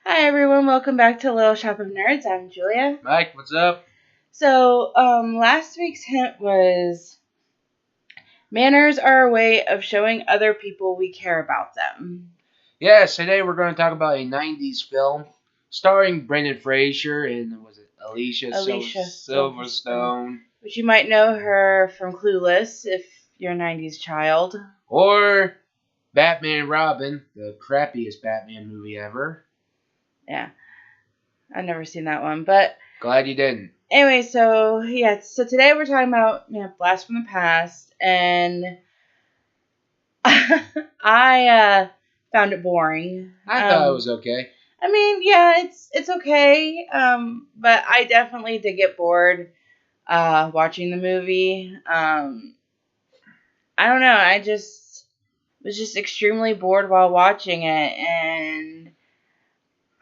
Hi everyone, welcome back to Little Shop of Nerds. I'm Julia. Mike, what's up? So, last week's hint was manners are a way of showing other people we care about them. Yes, today we're going to talk about a 90s film starring Brendan Fraser and was it Alicia Alicia Silverstone, Silverstone which you might know her from Clueless if you're a 90s child. or Batman and Robin, the crappiest Batman movie ever. Yeah, I've never seen that one, but Glad you didn't. anyway, so today we're talking about Blast from the Past, and I found it boring. I thought it was okay. I mean, yeah, it's okay. But I definitely did get bored watching the movie. I don't know. I just was just extremely bored while watching it, and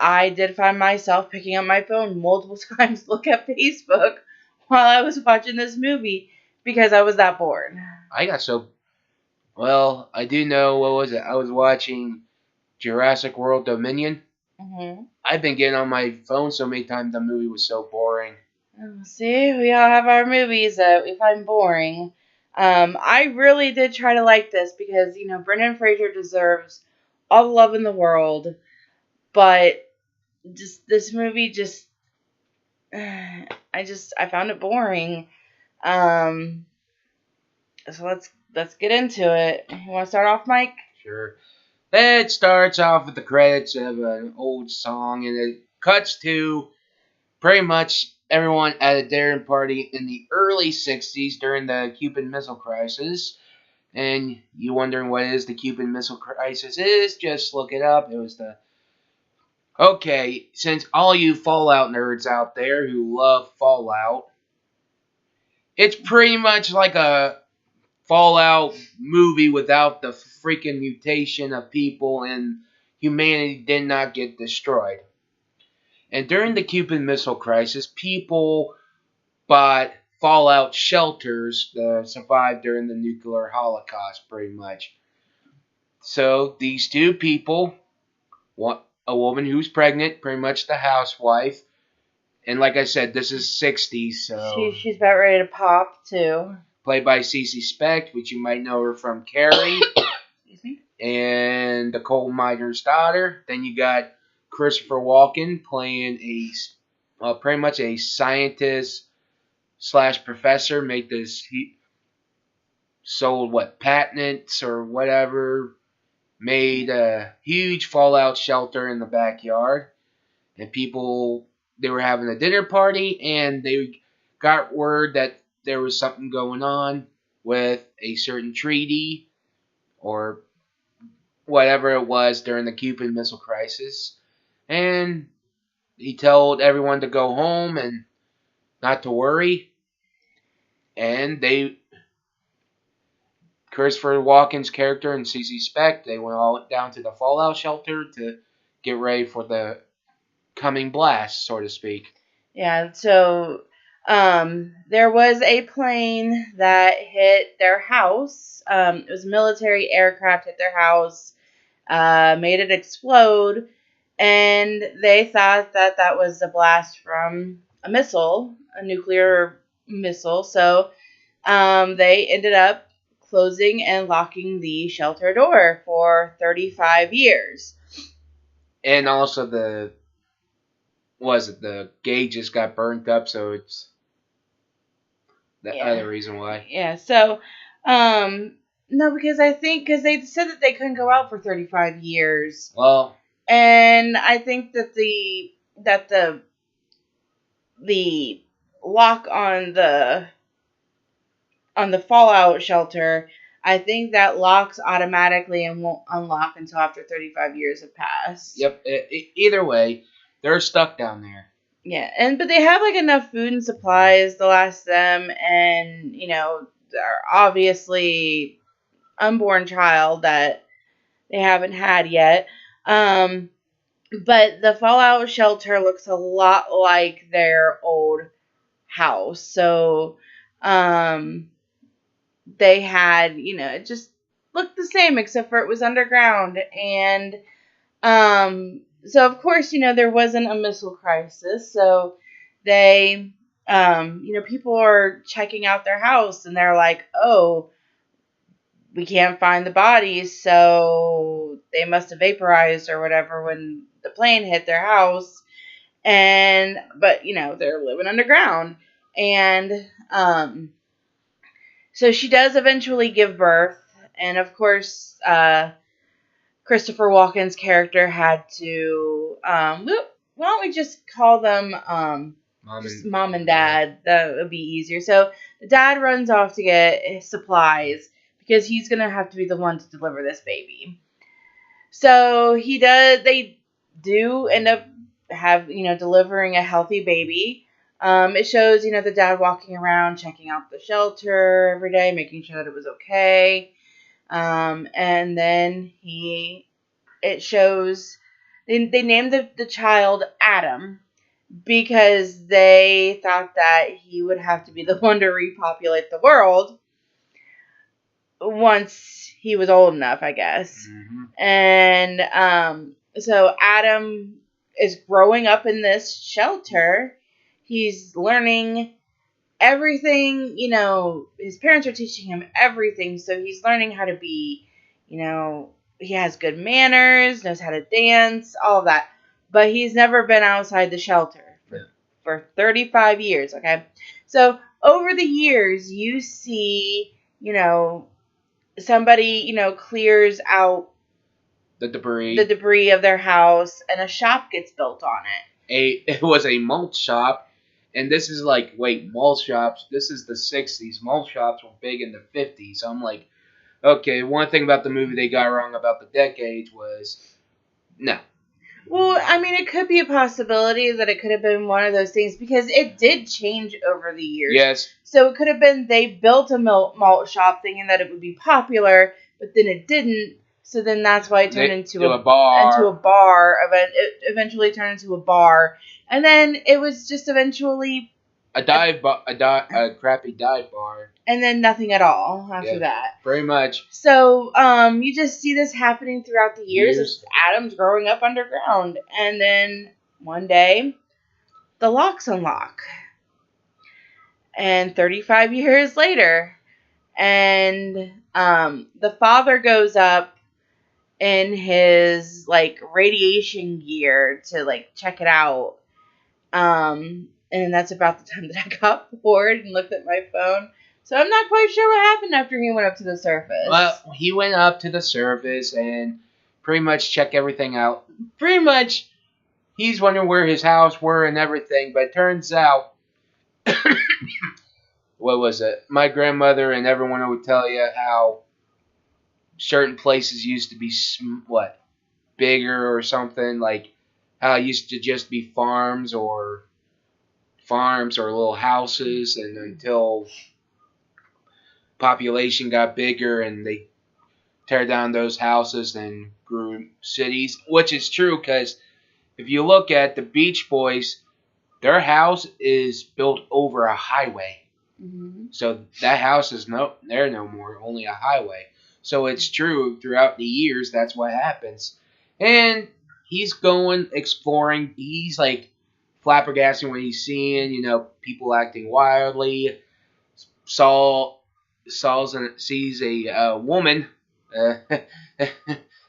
I did find myself picking up my phone multiple times to look at Facebook while I was watching this movie because I was that bored. I got so well. I do know what was it? I was watching Jurassic World Dominion. hmm I've been getting on my phone so many times the movie was so boring. See, we all have our movies that we find boring. I really did try to like this because, Brendan Fraser deserves all the love in the world, but just this movie I found it boring. Um, so let's get into it. You want to start off, Mike? Sure. It starts off with the credits of an old song, and it cuts to pretty much everyone at a dinner party in the early 60s during the Cuban Missile Crisis. And you wondering what is the Cuban Missile Crisis is, just look it up. It was the... Okay, since all you Fallout nerds out there who love Fallout, it's pretty much like a Fallout movie without the freaking mutation of people, and humanity did not get destroyed. And during the Cuban Missile Crisis, people bought fallout shelters to survive during the nuclear holocaust, pretty much. So these two people, a woman who's pregnant, pretty much the housewife, and like I said, this is 60s, so She's about ready to pop too. played by Cece Specht, which you might know her from Carrie, Excuse me. and the coal miner's daughter. Then you got Christopher Walken playing pretty much a scientist slash professor. Made this he sold what patents or whatever. Made a huge fallout shelter in the backyard, and people they were having a dinner party, and they got word that there was something going on with a certain treaty or whatever it was during the Cuban Missile Crisis. And he told everyone to go home and not to worry. And Christopher Walken's character and CC Speck, they went all down to the fallout shelter to get ready for the coming blast, so to speak. Yeah, so there was a plane that hit their house. It was a military aircraft hit their house, made it explode, and they thought that that was a blast from a missile, a nuclear missile. So they ended up closing and locking the shelter door for 35 years. And also the gauges got burnt up, so it's the other reason why. Yeah, so, no, because I think, because they said that they couldn't go out for 35 years. Well, And I think that the lock on the fallout shelter, I think that locks automatically and won't unlock until after 35 years have passed. yep. Either way, they're stuck down there. Yeah, but they have like enough food and supplies to last them, and they're obviously unborn child that they haven't had yet. But the fallout shelter looks a lot like their old house. So, they had, it just looked the same except for it was underground. And, So of course, there wasn't a missile crisis. So they, people are checking out their house and they're like, oh, we can't find the bodies, so they must have vaporized or whatever when the plane hit their house. But they're living underground. And so she does eventually give birth. And of course, Christopher Walken's character had to, why don't we just call them mom and dad? That would be easier. So the dad runs off to get his supplies because he's going to have to be the one to deliver this baby. So they do end up delivering a healthy baby. It shows, the dad walking around, checking out the shelter every day, making sure that it was okay. And then it shows, they named the child Adam because they thought that he would have to be the one to repopulate the world once he was old enough, I guess. Mm-hmm. And so Adam is growing up in this shelter. He's learning everything, his parents are teaching him everything. So he's learning how to be, he has good manners, knows how to dance, all of that. But he's never been outside the shelter for 35 years, okay? So over the years, you see, somebody, clears out the debris of their house and a shop gets built on it. It was a malt shop. And this is like, malt shops, this is the 60s. Malt shops were big in the 50s. So I'm like, okay, one thing about the movie they got wrong about the decades was, no. Well, I mean, it could be a possibility that it could have been one of those things because it did change over the years. Yes. So it could have been they built a malt shop thinking that it would be popular, but then it didn't. So then that's why it turned into a bar. It eventually turned into a bar. And then it was just eventually a crappy dive bar. And then nothing at all after that. Pretty much. So, you just see this happening throughout the years as Adam's growing up underground. And then one day, the locks unlock. And 35 years later, and the father goes up in his, radiation gear to, check it out. And that's about the time that I got bored and looked at my phone. So I'm not quite sure what happened after he went up to the surface. Well, he went up to the surface and pretty much checked everything out. Pretty much, he's wondering where his house were and everything, but it turns out, what was it? My grandmother and everyone would tell you how certain places used to be, bigger or something, like how it used to just be farms or little houses, and until population got bigger and they tear down those houses and grew cities, which is true because if you look at the Beach Boys, their house is built over a highway. Mm-hmm. So that house is there no more, only a highway. So it's true throughout the years, that's what happens. And he's going exploring. He's like flabbergasting when he's seeing, people acting wildly. Sees a woman.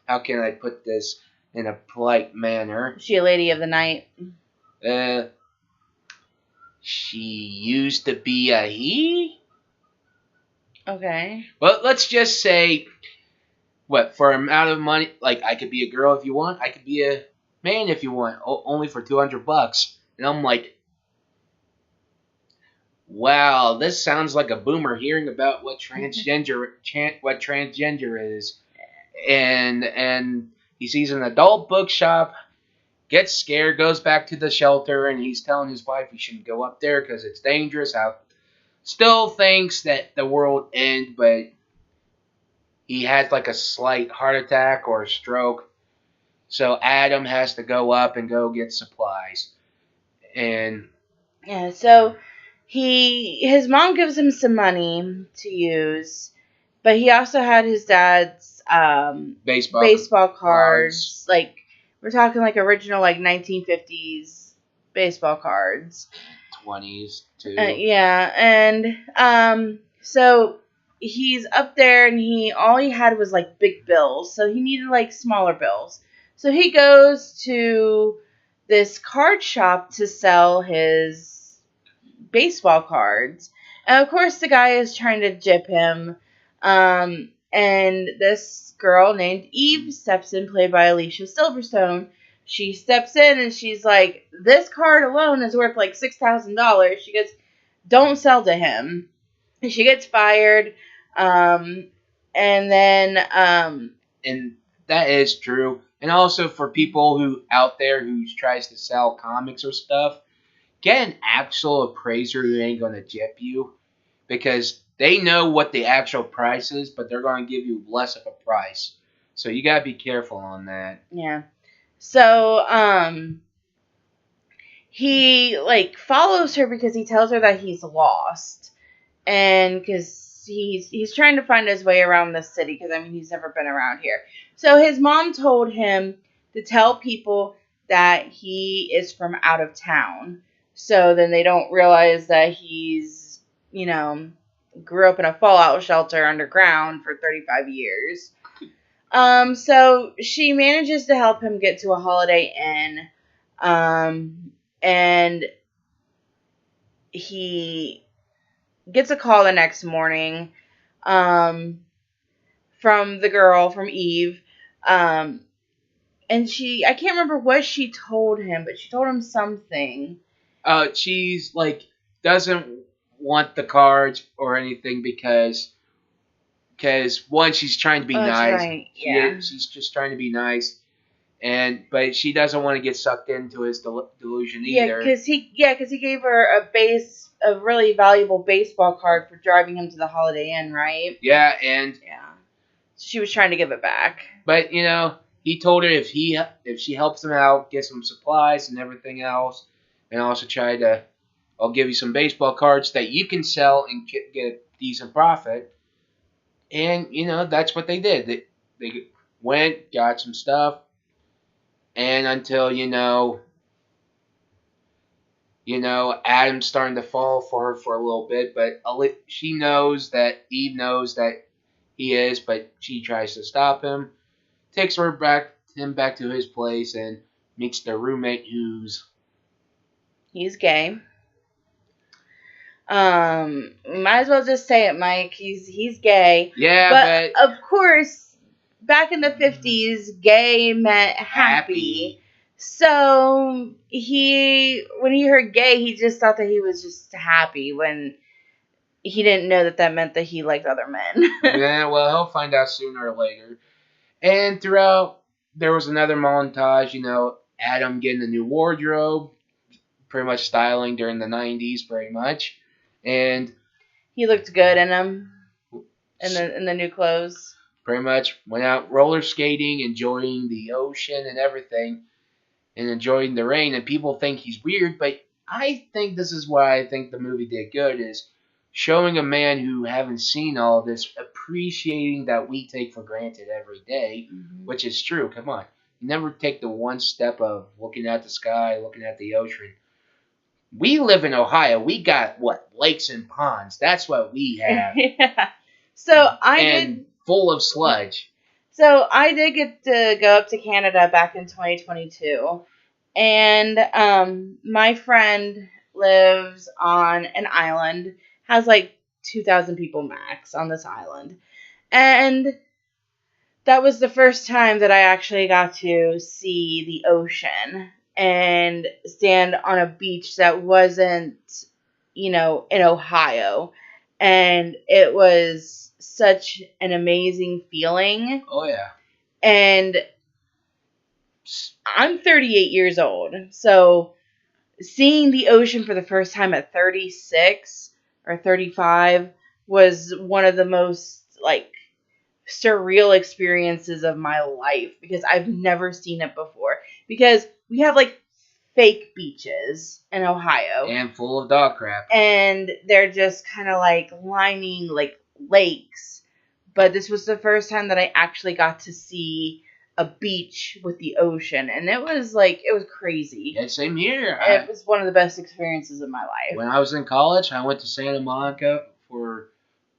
How can I put this in a polite manner? Is she a lady of the night? She used to be a he? Okay. Well, let's just say, for an amount of money, I could be a girl if you want, I could be a man if you want, only for $200. And I'm like, wow, this sounds like a boomer hearing about what transgender is. And he sees an adult bookshop, gets scared, goes back to the shelter, and he's telling his wife he shouldn't go up there because it's dangerous. Still thinks that the world end, but he has a slight heart attack or a stroke. So Adam has to go up and go get supplies. And yeah, so his mom gives him some money to use, but he also had his dad's baseball cards, We're talking like original, like 1950s baseball cards. 20s too. Yeah, and so he's up there, and all he had was like big bills, so he needed like smaller bills. So he goes to this card shop to sell his baseball cards, and of course the guy is trying to jip him. And this girl named Eve steps in, played by Alicia Silverstone. She steps in and she's like, "This card alone is worth like $6,000." She goes, "Don't sell to him." And she gets fired. And then And that is true. And also for people who out there who tries to sell comics or stuff, get an actual appraiser who ain't gonna jip you, because they know what the actual price is, but they're gonna give you less of a price. So you gotta be careful on that. yeah. So he like follows her because he tells her that he's lost, and because he's trying to find his way around the city, because I mean he's never been around here. So his mom told him to tell people that he is from out of town, so then they don't realize that he's, grew up in a fallout shelter underground for 35 years. So she manages to help him get to a Holiday Inn. And he gets a call the next morning from the girl, from Eve. And I can't remember what she told him, but she told him something. She's like doesn't want the cards or anything because one, she's trying to be nice. Right. Yeah. She's just trying to be nice, but she doesn't want to get sucked into his delusion either. Because he gave her a really valuable baseball card for driving him to the Holiday Inn, right? Yeah, she was trying to give it back. But he told her if she helps him out, get some supplies and everything else, and also try to, I'll give you some baseball cards that you can sell and get a decent profit. And that's what they did. They went, got some stuff, and until Adam's starting to fall for her for a little bit, but Eve knows that he is, but she tries to stop him. Takes him back to his place and meets their roommate he's gay. Might as well just say it, Mike. He's gay. Yeah, but of course, back in the 50s, gay meant happy. So when he heard gay, he just thought that he was just happy, when he didn't know that meant that he liked other men. Yeah, well, he'll find out sooner or later. And throughout, there was another montage, Adam getting a new wardrobe, pretty much styling during the 90s, pretty much. And he looked good in them, in the new clothes. Pretty much went out roller skating, enjoying the ocean and everything, and enjoying the rain. And people think he's weird, but I think this is why I think the movie did good, is showing a man who haven't seen all of this, appreciating that we take for granted every day, which is true. Come on. You never take the one step of looking at the sky, looking at the ocean. We live in Ohio. We got, lakes and ponds. That's what we have. Yeah. So full of sludge. So I did get to go up to Canada back in 2022. And my friend lives on an island, has like 2,000 people max on this island. And that was the first time that I actually got to see the ocean and stand on a beach that wasn't, in Ohio. And it was such an amazing feeling. Oh, yeah. And I'm 38 years old, so seeing the ocean for the first time at 36 or 35 was one of the most, surreal experiences of my life, because I've never seen it before. Because we have, fake beaches in Ohio. And full of dog crap. And they're just kind of, lining, lakes. But this was the first time that I actually got to see a beach with the ocean, and it was crazy. Yeah, same here. It was one of the best experiences of my life. When I was in college, I went to Santa Monica for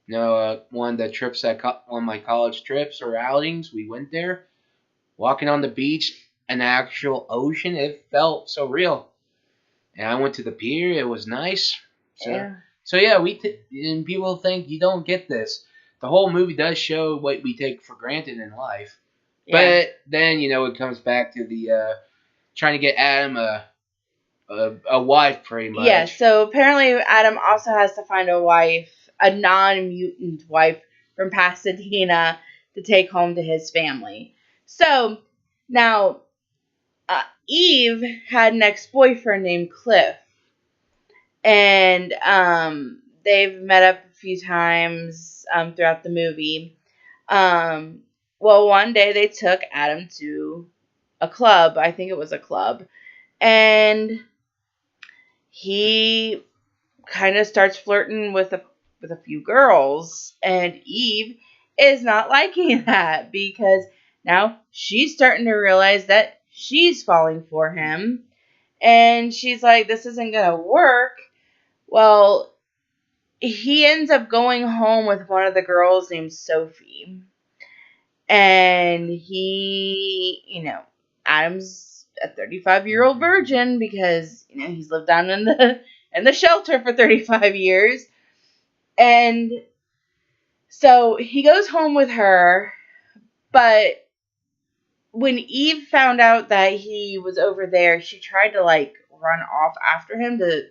one of the trips one of my college trips or outings. We went there, walking on the beach, an actual ocean. It felt so real. And I went to the pier. It was nice. Yeah. So yeah, and people think you don't get this. The whole movie does show what we take for granted in life. Yeah. But then it comes back to the trying to get Adam a wife, pretty much. Yeah. So apparently Adam also has to find a wife, a non-mutant wife from Pasadena to take home to his family. So now Eve had an ex-boyfriend named Cliff, and they've met up a few times throughout the movie. Well, one day they took Adam to a club. I think it was a club. And he kind of starts flirting with a few girls. And Eve is not liking that because now she's starting to realize that she's falling for him. And she's like, this isn't going to work. Well, he ends up going home with one of the girls named Sophie. And Adam's a 35-year-old virgin because, he's lived down in the shelter for 35 years. And so he goes home with her, but when Eve found out that he was over there, she tried to run off after him to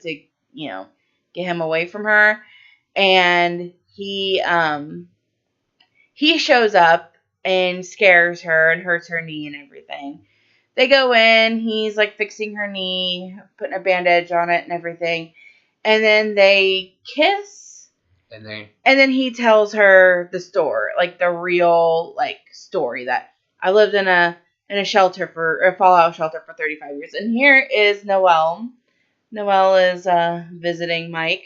get him away from her. And he shows up and scares her and hurts her knee and everything. They go in, he's fixing her knee, putting a bandage on it and everything. And then they kiss. And then he tells her the story, the real story that I lived in a shelter a fallout shelter for 35 years. And here is Noelle. Noelle is visiting Mike.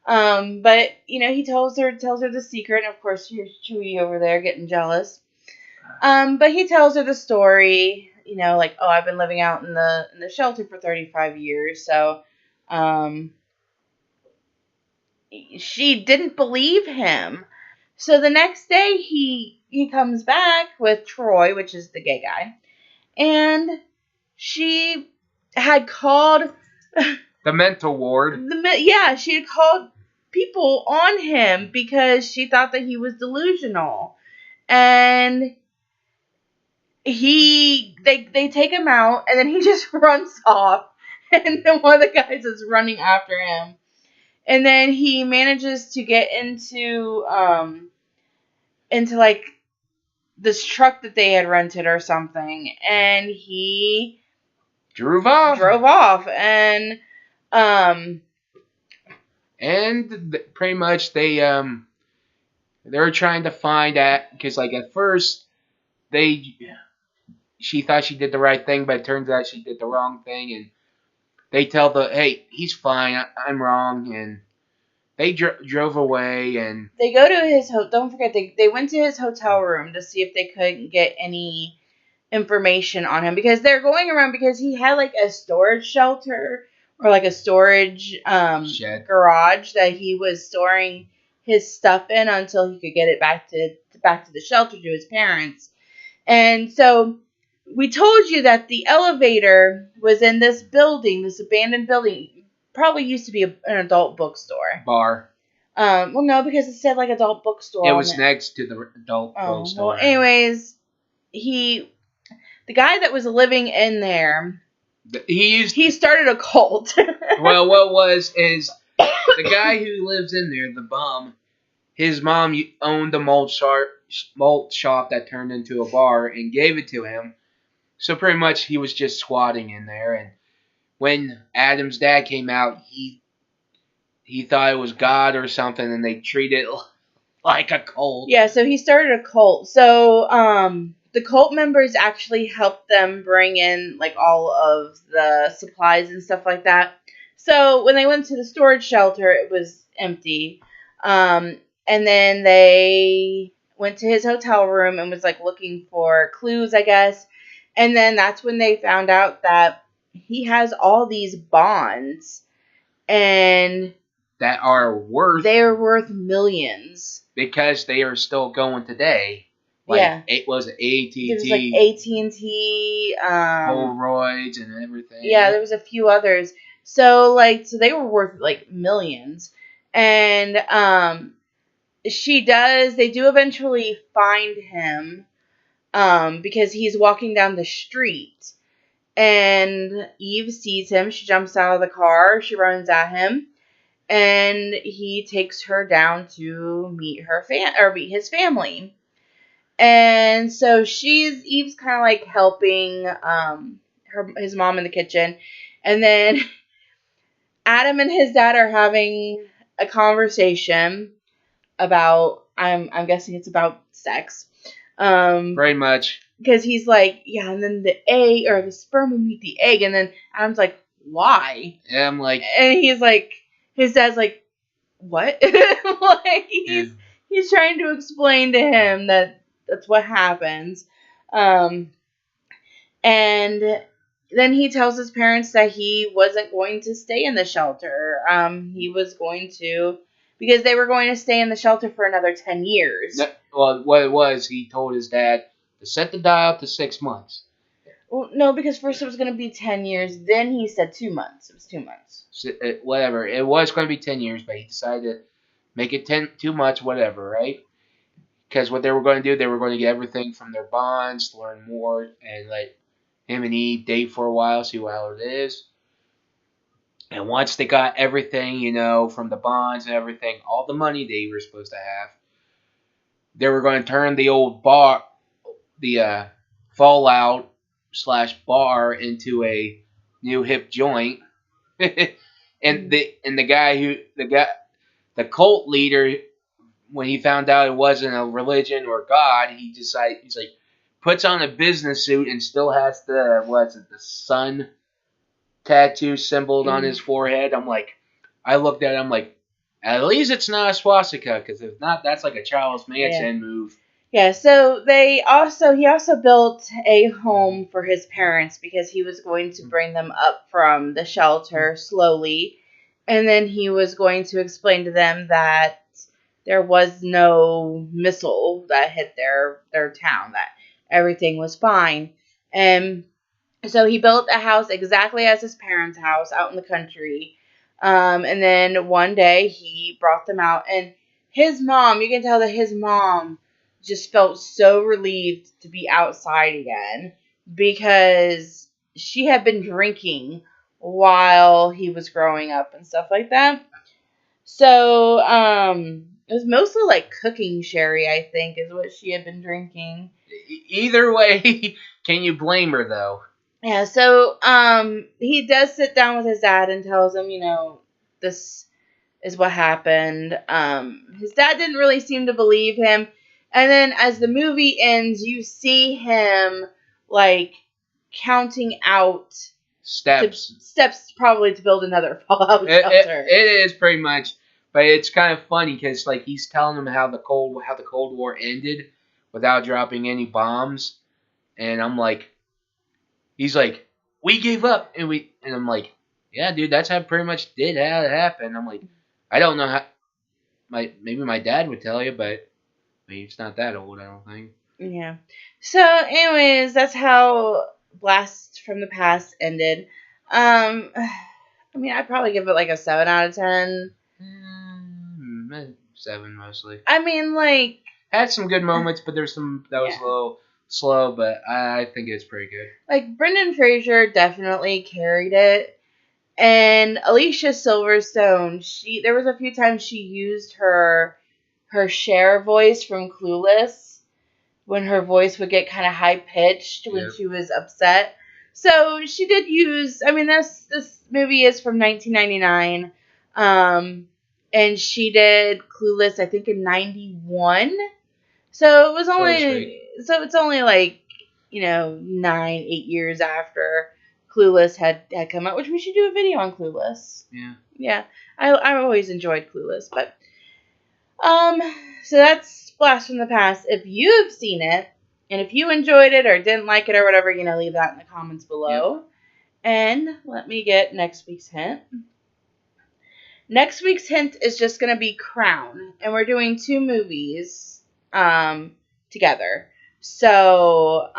But he tells her the secret, and of course here's Chewie over there getting jealous. But he tells her the story, oh, I've been living out in the shelter for 35 years, so she didn't believe him. So the next day he comes back with Troy, which is the gay guy, and she had called the mental ward. She had called people on him because she thought that he was delusional. And they take him out, and then he just runs off, and then one of the guys is running after him. And then he manages to get into this truck that they had rented or something, and he drove off. And pretty much they're trying to find out, because at first she thought she did the right thing, but it turns out she did the wrong thing, and they tell hey, he's fine, I'm wrong, and they drove away, and they go to his don't forget they went to his hotel room to see if they couldn't get any information on him, because they're going around because he had a storage shelter or a storage garage that he was storing his stuff in until he could get it back to the shelter to his parents. And so we told you that the elevator was in this building, this abandoned building. Probably used to be an adult bookstore. Bar. Well, no, because it said adult bookstore. It was next to the adult bookstore. Well, anyways, the guy that was living in there, he started a cult. Well, what is the guy who lives in there, the bum, his mom owned the malt shop that turned into a bar and gave it to him. So pretty much he was just squatting in there, and when Adam's dad came out, he thought it was God or something, and they treated it like a cult. Yeah, so he started a cult. So the cult members actually helped them bring in all of the supplies and stuff like that. So when they went to the storage shelter, it was empty. And then they went to his hotel room and was like looking for clues, I guess. And then that's when they found out that he has all these bonds and that are worth they're worth millions. because they are still going today. Like, Yeah. it was AT&T. There was like AT&T, Polaroids and everything. Yeah, there was a few others. So they were worth like millions. And they do eventually find him because he's walking down the street. And Eve sees him. She jumps out of the car. She runs at him. And he takes her down to meet meet his family. And so Eve's kind of like helping his mom in the kitchen. And then Adam and his dad are having a conversation about I'm guessing it's about sex. Very much. Because he's like, yeah, and then the egg or the sperm will meet the egg, and then Adam's like, why? Yeah, I'm like, and he's like, his dad's like, what? Like he's trying to explain to him that that's what happens. And then he tells his parents that he wasn't going to stay in the shelter. He was going to, because they were going to stay in the shelter for another 10 years. Well, what it was, he told his dad to set the dial to 6 months. Well, no, because first it was going to be 10 years. Then he said 2 months. It was 2 months. So, whatever. It was going to be 10 years, but he decided to make it 2 months, whatever, right? Because what they were going to do, they were going to get everything from their bonds, learn more, and let him and Eve date for a while, see how it is. And once they got everything, from the bonds and everything, all the money they were supposed to have, they were going to turn the old bar, the Fallout / bar, into a new hip joint. and the cult leader, when he found out it wasn't a religion or God, he's like puts on a business suit and still has the sun tattoo symboled on his forehead. I looked at it, I'm like, at least it's not a swastika, because if not, that's like a Charles Manson move. Yeah, so he also built a home for his parents because he was going to bring them up from the shelter slowly, and then he was going to explain to them that there was no missile that hit their town, that everything was fine. And so he built a house exactly as his parents' house out in the country. And then one day he brought them out, and his mom, you can tell that his mom just felt so relieved to be outside again because she had been drinking while he was growing up and stuff like that. So, it was mostly like cooking sherry, I think, is what she had been drinking. Either way, can you blame her, though? Yeah, so, he does sit down with his dad and tells him, this is what happened. His dad didn't really seem to believe him. And then as the movie ends, you see him, counting out steps probably to build another Fallout shelter. It is pretty much, but it's kind of funny because he's telling them how the Cold War ended without dropping any bombs, and I'm like, he's like, we gave up, and I'm like, yeah, dude, that's how pretty much did how it happened. I'm like, I don't know how. Maybe my dad would tell you, but he's not that old, I don't think. Yeah. So, anyways, that's how Blast from the Past ended. I mean, I'd probably give it like a 7 out of 10. 7 mostly. I mean, had some good moments, but there's some that was a little slow, but I think it's pretty good. Brendan Fraser definitely carried it. And Alicia Silverstone, there was a few times she used her Cher voice from Clueless when her voice would get kind of high pitched when she was upset. So she did use. I mean, this movie is from 1999, and she did Clueless, I think, in 91. So it was only it's only 8 years after Clueless had come out, which we should do a video on Clueless. Yeah, I always enjoyed Clueless, but so that's Blast from the Past. If you've seen it, and if you enjoyed it or didn't like it or whatever, leave that in the comments below. Yep. And let me get next week's hint. Next week's hint is just going to be Crown. And we're doing 2 movies together. So,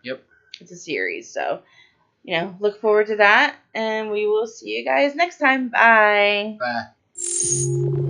yep. It's a series. So, look forward to that. And we will see you guys next time. Bye. Bye.